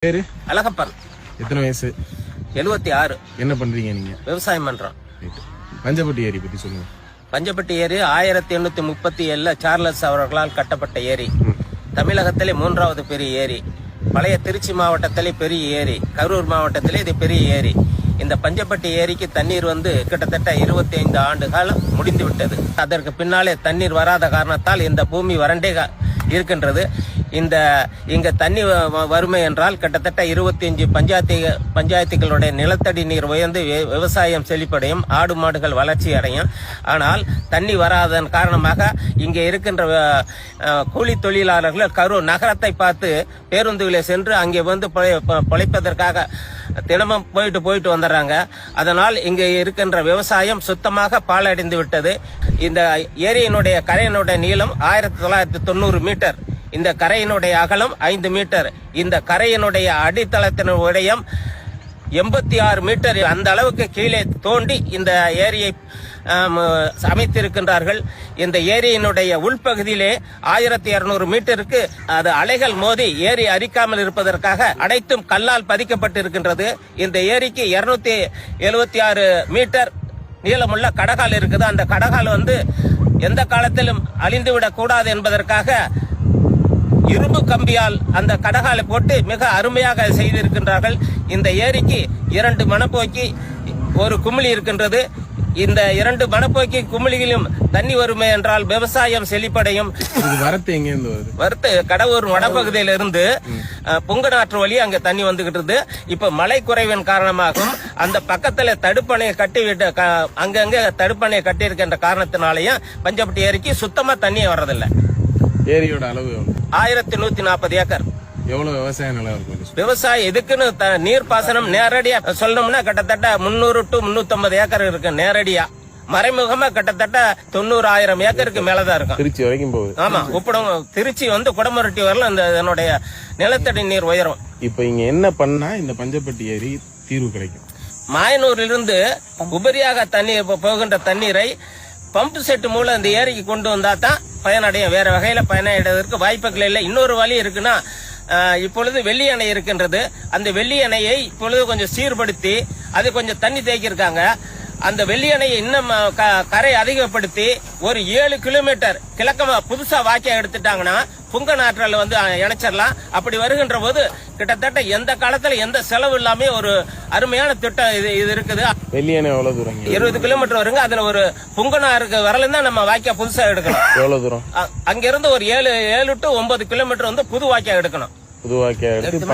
பேரு அழகப்பன். எத்தனை வயசு? 76. என்ன பண்றீங்க நீங்க? விவசாயம் பண்றோம். பஞ்சப்பட்டி ஏரி பத்தி சொல்லுங்க. பஞ்சப்பட்டி ஏரி 1837 சார்லஸ் அவர்களால் கட்டப்பட்ட ஏரி. தமிழகத்திலே 3வது பெரிய ஏரி. பழைய திருச்சி மாவட்டத்திலே பெரிய ஏரி, கரூர் மாவட்டத்திலே இது பெரிய ஏரி. இந்த பஞ்சப்பட்டி ஏரிக்கு தண்ணீர் கிட்டத்தட்ட 25 ஆண்டு காலம் முடிந்து விட்டது. அதற்கு பின்னாலே தண்ணீர் வராத காரணத்தால் இந்த பூமி வறண்டே இருக்கின்றது. இங்க தண்ணி வறுமை என்றால் கிட்டத்தட்ட 25 பஞ்சாயத்துகளுடைய நிலத்தடி நீர் உயர்ந்து விவசாயம் செழிப்படையும், ஆடு மாடுகள் வளர்ச்சி அடையும். ஆனால் தண்ணி வராதன் காரணமாக இங்கே இருக்கின்ற கூலி தொழிலாளர்கள் கரூர் நகரத்தை பார்த்து பேருந்துகளை சென்று அங்கே பிழைப்பதற்காக தினமும் போயிட்டு வந்துடுறாங்க. அதனால் இங்கே இருக்கின்ற விவசாயம் சுத்தமாக பாழடைந்து விட்டது. இந்த ஏரியினுடைய கரையினுடைய நீளம் 1990 மீட்டர். இந்த கரையினுடைய அகலம் 5 மீட்டர். இந்த கரையினுடைய அடித்தளத்தின் உடையம் 86 மீட்டர். அந்த அளவுக்கு கீழே தோண்டி இந்த ஏரியை அமைத்திருக்கின்றார்கள். இந்த ஏரியினுடைய உள்பகுதியிலே 1200 மீட்டருக்கு அது அலைகள் மோதி ஏரி அரிக்காமல் இருப்பதற்காக அனைத்தும் கல்லால் பதிக்கப்பட்டிருக்கின்றது. இந்த ஏரிக்கு 276 மீட்டர் நீளமுள்ள கடகால் இருக்குது. அந்த கடகால் எந்த காலத்திலும் அழிந்துவிடக் கூடாது என்பதற்காக இரும்பு கம்பியால் அந்த கடகாலை போட்டு மிக அருமையாக செய்திருக்கின்றார்கள். இந்த ஏரிக்கு 2 மணப்போக்கி ஒரு குமிழி இருக்கின்றது. இந்த 2 மணப்போக்கி குமிழியிலும் தண்ணி வருமே என்றால் விவசாயம் செழிப்படையும். வரத்து எங்கிருந்து வருது? வரத்து கடவுர் வடப்பகுதியிலிருந்து புங்கநாற்று வழி அங்க தண்ணி வந்துகிட்டு. இப்ப மழை குறைவின் காரணமாகவும் அந்த பக்கத்துல தடுப்பணையை கட்டிவிட்டு அங்கங்க தடுப்பணையை கட்டி இருக்கின்ற காரணத்தினாலேயும் பஞ்சப்பட்டி ஏரிக்கு சுத்தமா தண்ணியே வர்றதில்லை. ஏரியோட அளவு 1140 ஏக்கர். எவ்வளவு விவசாய நிலம் இருக்கும்? விவசாயம் இதுக்குன்னு நீர் பாசனம் நேரடியா சொல்லணும்னா கிட்டத்தட்ட 300 to 350 ஏக்கர் இருக்கு நேரடியா. மறைமுகமா கிட்டத்தட்ட 90,000 ஏக்கருக்கு மேலதான் இருக்கும். திருச்சி வரைக்கும் போகுது. ஆமா, உப்படம் திருச்சி குடமுரட்டி வரல என்னுடைய நிலத்தடி நீர் உயரும். இப்ப இங்க என்ன பண்ணா இந்த பஞ்சப்பட்டி ஏரி தீர்வு கிடைக்கும்? மாயனூரிலிருந்து உபரியாக தண்ணீர் போகின்ற தண்ணீரை பம்பு செட்டு மூலம் இந்த ஏரிக்கு கொண்டு வந்தா தான் பயனடையும். வேற வகையில பயனடைவதற்கு வாய்ப்புகள் இல்லை. இன்னொரு வழி இருக்குன்னா, இப்பொழுது வெள்ளி அணை இருக்கின்றது. அந்த வெள்ளி அணையை இப்பொழுது கொஞ்சம் சீர்படுத்தி அது கொஞ்சம் தண்ணி தேக்கியிருக்காங்க. அந்த வெள்ளி அணையை இன்னும் கரை அதிகப்படுத்தி ஒரு 7 கிலோமீட்டர் கிழக்கமா புதுசா வாக்கியம் எடுத்துட்டாங்கன்னா புங்கநாற்றல் இணைச்சிடலாம். அப்படி வருகின்ற போது கிட்டத்தட்ட எந்த காலத்துல எந்த செலவு இல்லாம ஒரு அருமையான திட்டம் இது இருக்குது. வெள்ளி அணை எவ்வளவு தூரம்? 20 கிலோமீட்டர் வருங்க. அதுல ஒரு புங்கனாருக்கு வரல தான் நம்ம வாக்கியா புதுசா எடுக்கணும். எவ்வளவு தூரம்? அங்க இருந்து ஒரு 7 to 9 கிலோமீட்டர் புது வாக்கியா எடுக்கணும். புது வாக்கியா எடுத்து